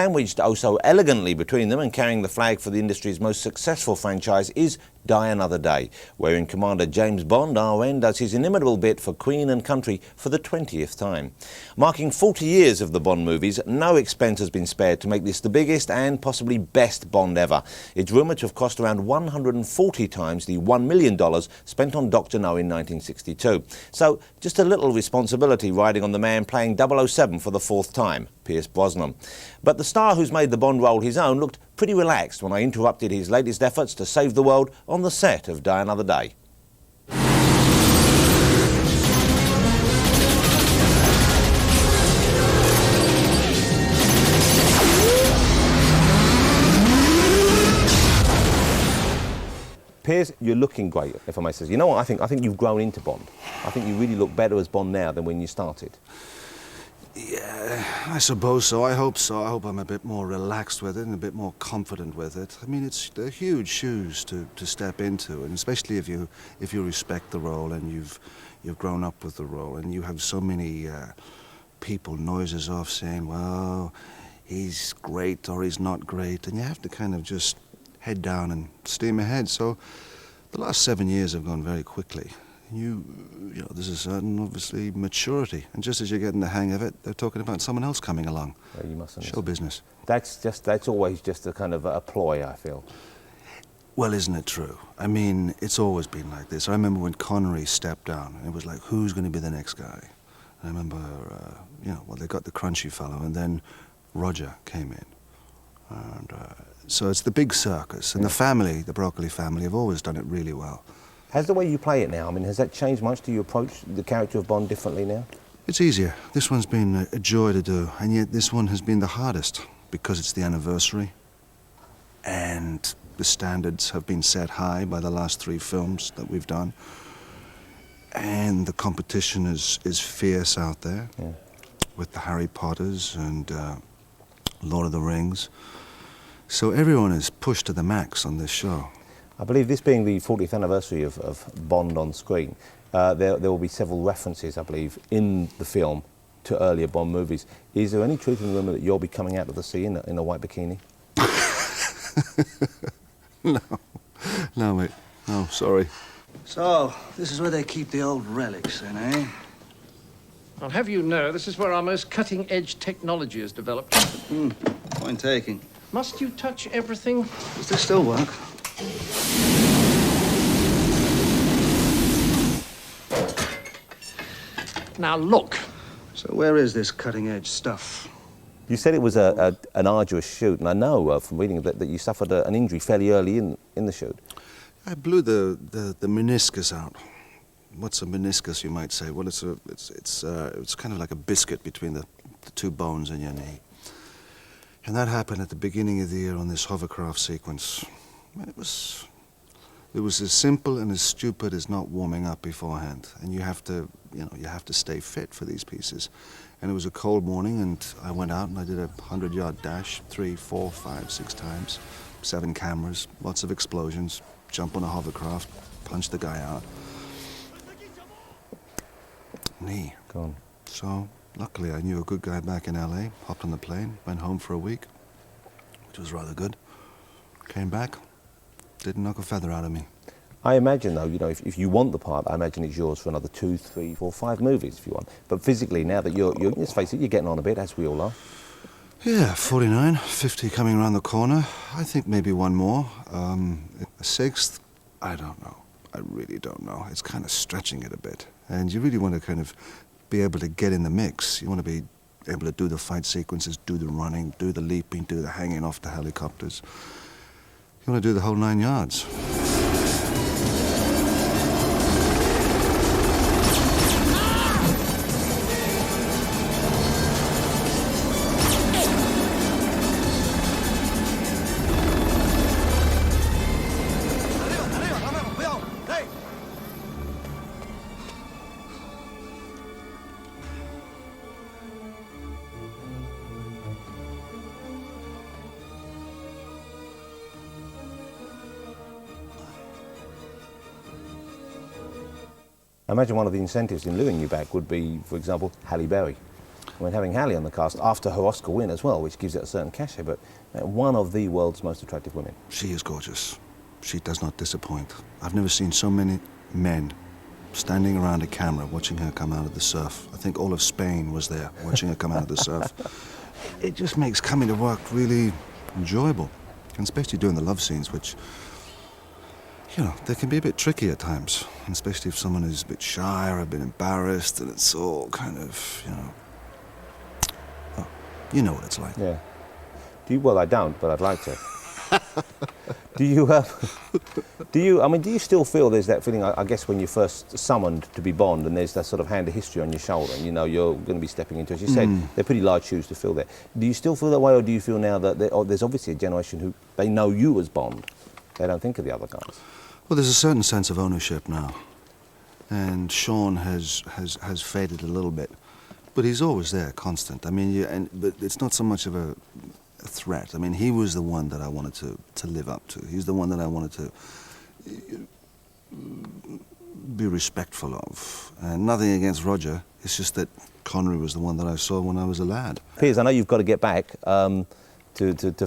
Sandwiched oh so elegantly between them and carrying the flag for the industry's most successful franchise is Die Another Day, wherein Commander James Bond, RN, does his inimitable bit for Queen and country for the 20th time. Marking 40 years of the Bond movies, no expense has been spared to make this the biggest and possibly best Bond ever. It's rumoured to have cost around 140 times the $1 million spent on Dr. No in 1962. So, just a little responsibility riding on the man playing 007 for the fourth time, Pierce Brosnan. But the star who's made the Bond role his own looked pretty relaxed when I interrupted his latest efforts to save the world on the set of Die Another Day. Piers, you're looking great, if I may say. You know what I think? I think you've grown into Bond. I think you really look better as Bond now than when you started. Yeah, I suppose so. I hope so. I hope I'm a bit more relaxed with it and a bit more confident with it. I mean, they're huge shoes to step into, and especially if you respect the role and you've grown up with the role, and you have so many people noises off saying, well, he's great or he's not great, and you have to kind of just head down and steam ahead. So the last 7 years have gone very quickly. You know, there's a certain, obviously, maturity. And just as you're getting the hang of it, they're talking about someone else coming along. Yeah, you must understand. Show business. That's always just a kind of a ploy, I feel. Well, isn't it true? I mean, it's always been like this. I remember when Connery stepped down, and it was like, who's going to be the next guy? And I remember, you know, well, they got the crunchy fellow, and then Roger came in. And so it's the big circus. And the family, the Broccoli family, have always done it really well. Has the way you play it now, I mean, has that changed much? Do you approach the character of Bond differently now? It's easier. This one's been a joy to do, and yet this one has been the hardest because it's the anniversary, and the standards have been set high by the last 3 films that we've done, and the competition is fierce out there, yeah, with the Harry Potters and Lord of the Rings. So everyone is pushed to the max on this show. I believe this being the 40th anniversary of Bond on screen, there will be several references, I believe, in the film to earlier Bond movies. Is there any truth in the rumour that you'll be coming out of the sea in a white bikini? No, mate. No, sorry. So, this is where they keep the old relics, then, eh? I'll have you know, this is where our most cutting-edge technology is developed. Point taking. Must you touch everything? Does this still work? Now look. So where is this cutting-edge stuff? You said it was an arduous shoot, and I know from reading that you suffered an injury fairly early in the shoot. I blew the meniscus out. What's a meniscus, you might say? Well, it's kind of like a biscuit between the 2 bones in your knee. And that happened at the beginning of the year on this hovercraft sequence. It was as simple and as stupid as not warming up beforehand. And you have to stay fit for these pieces. And it was a cold morning, and I went out and I did a 100-yard dash, 3, 4, 5, 6 times, 7 cameras, lots of explosions, jump on a hovercraft, punch the guy out. Knee. Gone. So, luckily I knew a good guy back in LA, hopped on the plane, went home for a week, which was rather good. Came back, didn't knock a feather out of me. I imagine, though, you know, if you want the part, I imagine it's yours for another 2, 3, 4, 5 movies if you want. But physically, now that you're let's face it, you're getting on a bit, as we all are. Yeah, 49, 50 coming around the corner. I think maybe one more. A 6th, I don't know. I really don't know. It's kind of stretching it a bit. And you really want to kind of be able to get in the mix. You want to be able to do the fight sequences, do the running, do the leaping, do the hanging off the helicopters. You want to do the whole 9 yards. I imagine one of the incentives in luring you back would be, for example, Halle Berry. I mean, having Halle on the cast after her Oscar win as well, which gives it a certain cachet, but one of the world's most attractive women. She is gorgeous. She does not disappoint. I've never seen so many men standing around a camera watching her come out of the surf. I think all of Spain was there watching her come out of the surf. It just makes coming to work really enjoyable, and especially doing the love scenes, which, you know, they can be a bit tricky at times, and especially if someone is a bit shy or a bit embarrassed, and it's all kind of, you know, oh, you know what it's like. Yeah. Well, I don't, but I'd like to. Do you still feel there's that feeling, I guess, when you're first summoned to be Bond and there's that sort of hand of history on your shoulder and you know you're going to be stepping into, as you said, they're pretty large shoes to fill there. Do you still feel that way, or do you feel now that there's obviously a generation who, they know you as Bond, they don't think of the other guys? Well, there's a certain sense of ownership now, and Sean has faded a little bit, but he's always there, constant. I mean, but it's not so much of a threat. I mean, he was the one that I wanted to live up to. He's the one that I wanted to be respectful of. And nothing against Roger. It's just that Connery was the one that I saw when I was a lad. Piers, I know you've got to get back to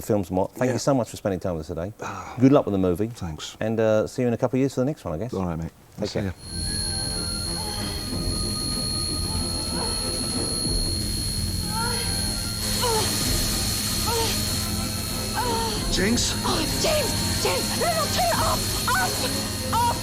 film some more. Thank you so much for spending time with us today. Good luck with the movie. Thanks. And see you in a couple of years for the next one, I guess. All right, mate. Take care. See ya. Jinx? Oh, James! James! No, no, turn off! Off!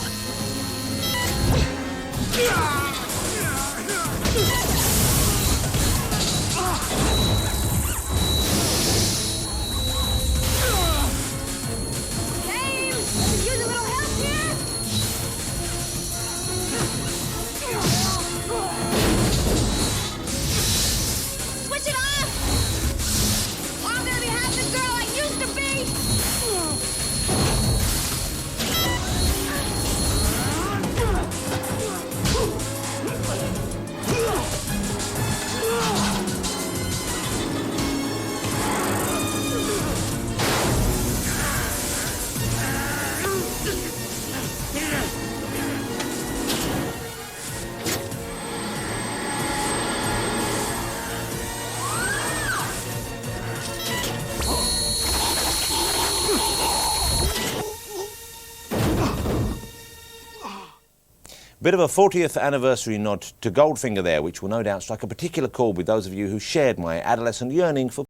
James! Could use a little help here? Switch it off! I'm gonna be half the girl I used to be! Bit of a 40th anniversary nod to Goldfinger there, which will no doubt strike a particular chord with those of you who shared my adolescent yearning for